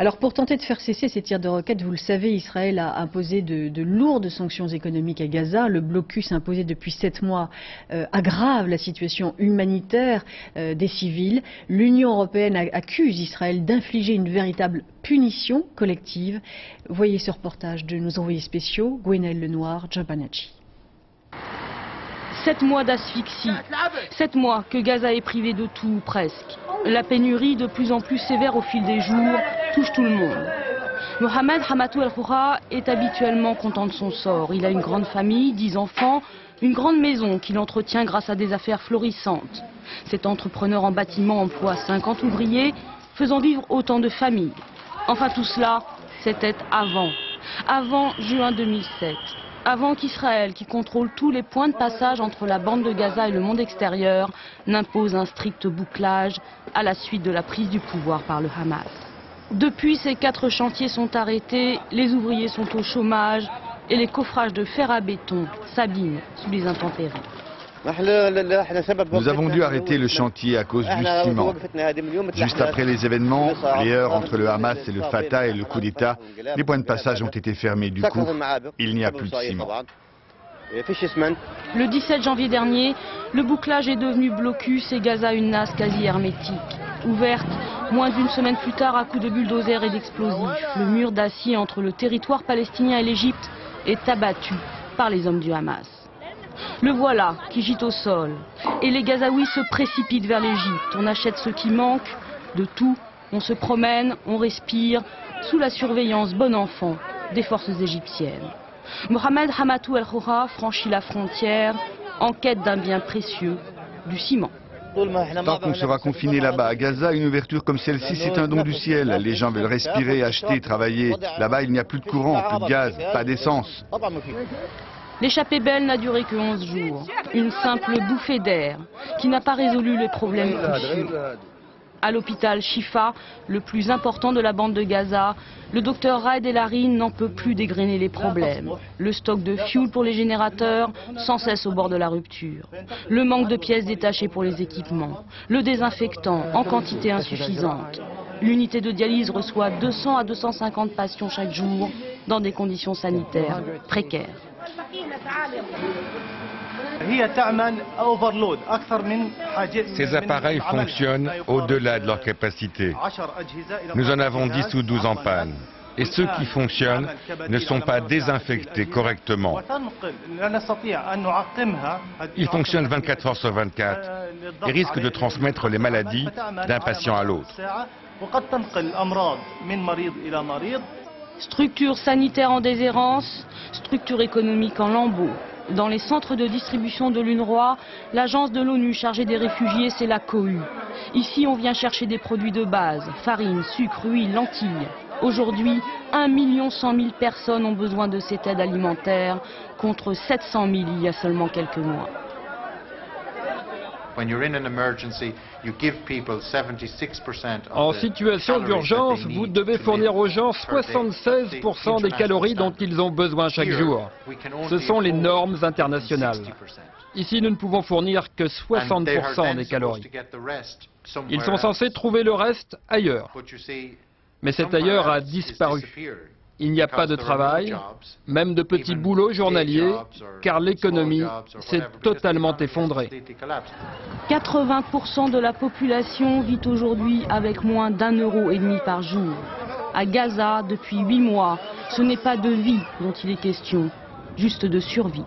Alors pour tenter de faire cesser ces tirs de roquettes, vous le savez, Israël a imposé de lourdes sanctions économiques à Gaza. Le blocus imposé depuis 7 mois aggrave la situation humanitaire des civils. L'Union européenne accuse Israël d'infliger une véritable punition collective. Voyez ce reportage de nos envoyés spéciaux, Gwenaël Lenoir, Djabanachi. 7 mois d'asphyxie, 7 mois que Gaza est privé de tout ou presque. La pénurie, de plus en plus sévère au fil des jours, touche tout le monde. Mohamed Hamatou El-Khoura est habituellement content de son sort. Il a une grande famille, 10 enfants, une grande maison qu'il entretient grâce à des affaires florissantes. Cet entrepreneur en bâtiment emploie 50 ouvriers, faisant vivre autant de familles. Enfin tout cela, c'était avant juin 2007. Avant qu'Israël, qui contrôle tous les points de passage entre la bande de Gaza et le monde extérieur, n'impose un strict bouclage à la suite de la prise du pouvoir par le Hamas. Depuis, ces 4 chantiers sont arrêtés, les ouvriers sont au chômage et les coffrages de fer à béton s'abîment sous les intempéries. Nous avons dû arrêter le chantier à cause du ciment. Juste après les événements, les heurts entre le Hamas et le Fatah et le coup d'État, les points de passage ont été fermés. Du coup, il n'y a plus de ciment. Le 17 janvier dernier, le bouclage est devenu blocus et Gaza une nasse quasi hermétique. Ouverte moins d'une semaine plus tard à coups de bulldozers et d'explosifs, le mur d'acier entre le territoire palestinien et l'Égypte est abattu par les hommes du Hamas. Le voilà qui gît au sol et les Gazaouis se précipitent vers l'Égypte. On achète ce qui manque, de tout, on se promène, on respire, sous la surveillance bon enfant des forces égyptiennes. Mohamed Hamatou El-Khoura franchit la frontière en quête d'un bien précieux, du ciment. Tant qu'on sera confiné là-bas à Gaza, une ouverture comme celle-ci, c'est un don du ciel. Les gens veulent respirer, acheter, travailler. Là-bas, il n'y a plus de courant, plus de gaz, pas d'essence. L'échappée belle n'a duré que 11 jours. Une simple bouffée d'air qui n'a pas résolu les problèmes cruciaux. À l'hôpital Shifa, le plus important de la bande de Gaza, le docteur Raed El-Arin n'en peut plus dégrainer les problèmes. Le stock de fuel pour les générateurs, sans cesse au bord de la rupture. Le manque de pièces détachées pour les équipements. Le désinfectant en quantité insuffisante. L'unité de dialyse reçoit 200 à 250 patients chaque jour dans des conditions sanitaires précaires. Ces appareils fonctionnent au-delà de leur capacité. Nous en avons 10 ou 12 en panne. Et ceux qui fonctionnent ne sont pas désinfectés correctement. Ils fonctionnent 24 heures sur 24 et risquent de transmettre les maladies d'un patient à l'autre. Structure sanitaire en déshérence, structure économique en lambeaux. Dans les centres de distribution de l'UNRWA, l'agence de l'ONU chargée des réfugiés, c'est la cohue. Ici, on vient chercher des produits de base, farine, sucre, huile, lentilles. Aujourd'hui, 1 100 000 personnes ont besoin de cette aide alimentaire, contre 700 000 il y a seulement quelques mois. En situation d'urgence, vous devez fournir aux gens 76% des calories dont ils ont besoin chaque jour. Ce sont les normes internationales. Ici, nous ne pouvons fournir que 60% des calories. Ils sont censés trouver le reste ailleurs. Mais cet ailleurs a disparu. Il n'y a pas de travail, même de petits boulots journaliers, car l'économie s'est totalement effondrée. 80% de la population vit aujourd'hui avec moins d'1,50 € par jour. À Gaza, depuis 8 mois, ce n'est pas de vie dont il est question, juste de survie.